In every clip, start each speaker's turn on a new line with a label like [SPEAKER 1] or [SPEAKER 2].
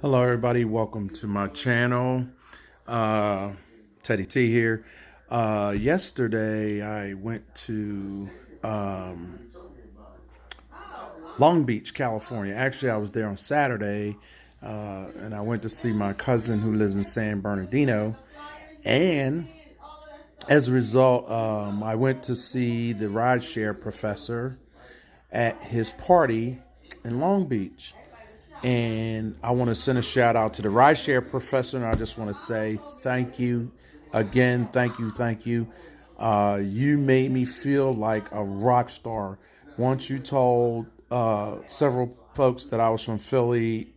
[SPEAKER 1] Hello, everybody. Welcome to my channel. Uh, Teddy T here. Yesterday, I went to Long Beach, California. Actually, I was there on Saturday, and I went to see my cousin who lives in San Bernardino. And as a result, I went to see the rideshare professor at his party in Long Beach. And I want to send a shout out to the rideshare professor. And I just want to say thank you again. Thank you. Thank you. You made me feel like a rock star. Once you told several folks that I was from Philly,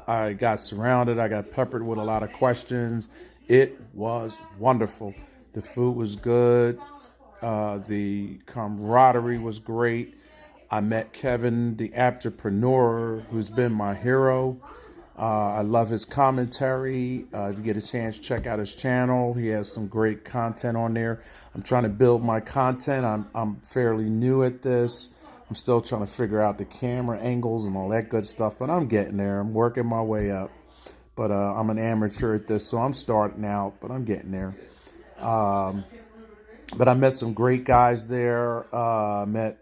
[SPEAKER 1] I got surrounded. I got peppered with a lot of questions. It was wonderful. The food was good. The camaraderie was great. I met Kevin, the entrepreneur, who's been my hero. I love his commentary. If you get a chance, check out his channel. He has some great content on there. I'm trying to build my content. I'm fairly new at this. I'm still trying to figure out the camera angles and all that good stuff, but I'm getting there. I'm working my way up. But I'm an amateur at this, so I'm starting out, but I'm getting there. But I met some great guys there. Met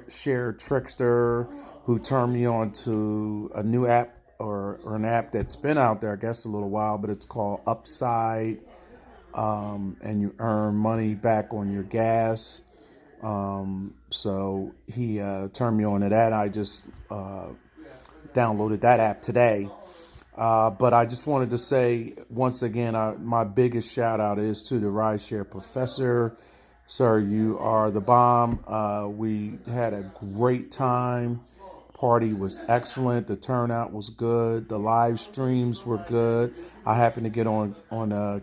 [SPEAKER 1] Share Trickster, who turned me on to a new app or an app that's been out there, I guess, a little while, but it's called Upside, and you earn money back on your gas. So he turned me on to that. I just downloaded that app today. But I just wanted to say once again, my biggest shout out is to the rideshare professor. Sir, you are the bomb. We had a great time. Party was excellent. The turnout was good. The live streams were good. I happened to get on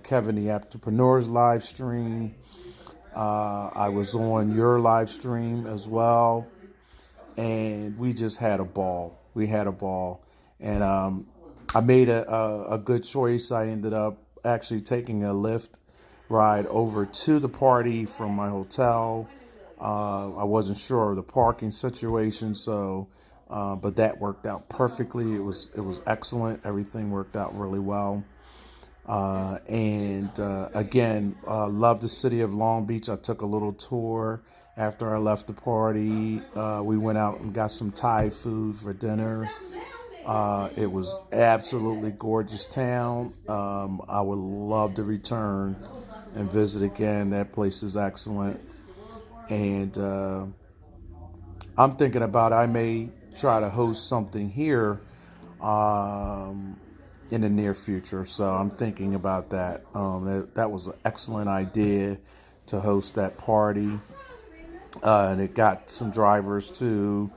[SPEAKER 1] Kevin the Entrepreneur's live stream. I was on your live stream as well, and we just had a ball. We had a ball, and I made a good choice. I ended up actually taking a Lyft ride over to the party from my hotel. I wasn't sure of the parking situation, so but that worked out perfectly. It was excellent. Everything worked out really well. And again, love the city of Long Beach. I took a little tour after I left the party. We went out and got some Thai food for dinner. It was absolutely gorgeous town. I would love to return and visit again. That place is excellent. And I'm thinking about I may try to host something here in the near future. So I'm thinking about that. That was an excellent idea to host that party. And it got some drivers to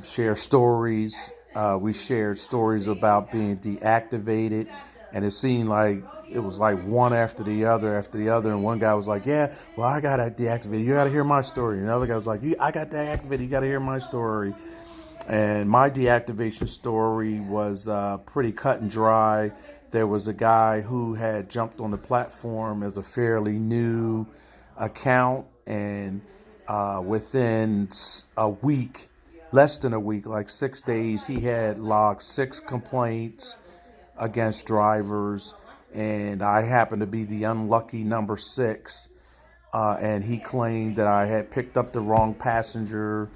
[SPEAKER 1] share stories. We shared stories about being deactivated, and it seemed like it was like one after the other. And one guy was like, "Yeah, well, I got deactivated. You got to hear my story." And another guy was like, "I got deactivated. You got to hear my story." And my deactivation story was pretty cut and dry. There was a guy who had jumped on the platform as a fairly new account, and within a week, less than a week, like 6 days, he had logged 6 complaints against drivers, and I happened to be the unlucky number 6. And he claimed that I had picked up the wrong passenger.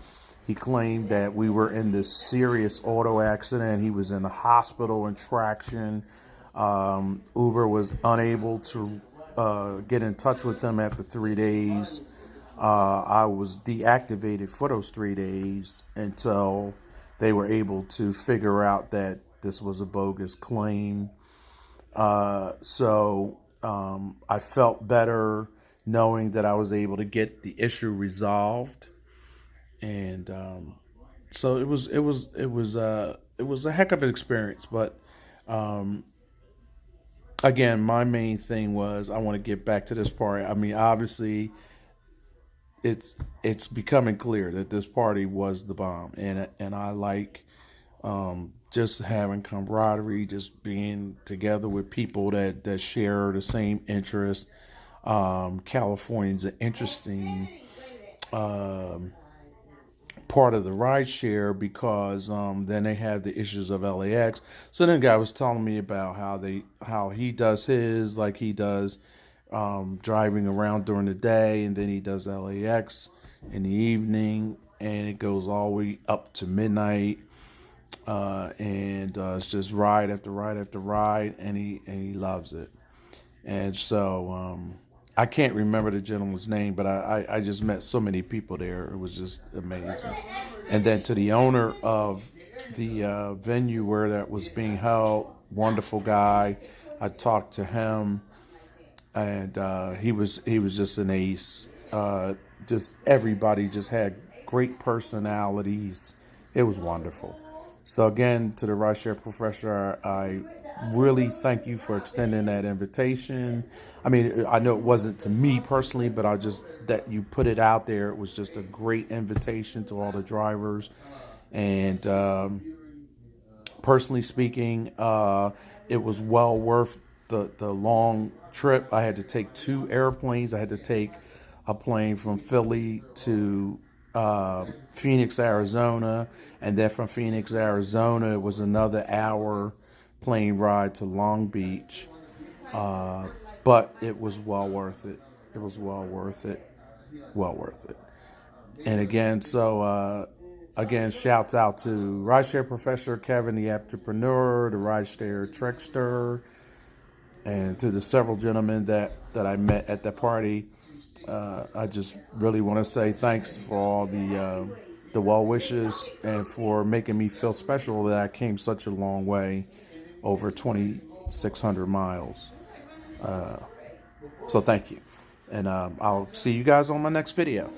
[SPEAKER 1] He claimed that we were in this serious auto accident. He was in the hospital in traction. Uber was unable to get in touch with him after 3 days. I was deactivated for those 3 days until they were able to figure out that this was a bogus claim. So I felt better knowing that I was able to get the issue resolved, and so it was a heck of an experience. But again, my main thing was I want to get back to this party. I mean, obviously, it's becoming clear that this party was the bomb, and I like just having camaraderie, just being together with people that share the same interests. California's an interesting part of the rideshare because then they have the issues of LAX. So then the guy was telling me about how he does his, like he does driving around during the day, and then he does LAX in the evening, and it goes all the way up to midnight. And it's just ride after ride after ride, and he loves it. And so I can't remember the gentleman's name, but I just met so many people there. It was just amazing. And then to the owner of the venue where that was being held, wonderful guy. I talked to him, and he was just an ace. Just everybody just had great personalities. It was wonderful. So again, to the Rideshare Professor, I really thank you for extending that invitation. I mean, I know it wasn't to me personally, but I just, that you put it out there. It was just a great invitation to all the drivers. And personally speaking, it was well worth the long trip. I had to take 2 airplanes. I had to take a plane from Philly to Phoenix, Arizona, and then from Phoenix, Arizona, it was another hour plane ride to Long Beach. But it was well worth it. It was well worth it. Well worth it. And again, shouts out to Rideshare Professor Kevin, the entrepreneur, the Rideshare Trickster, and to the several gentlemen that I met at the party. I just really want to say thanks for all the well wishes and for making me feel special that I came such a long way, over 2,600 miles. So thank you. And I'll see you guys on my next video.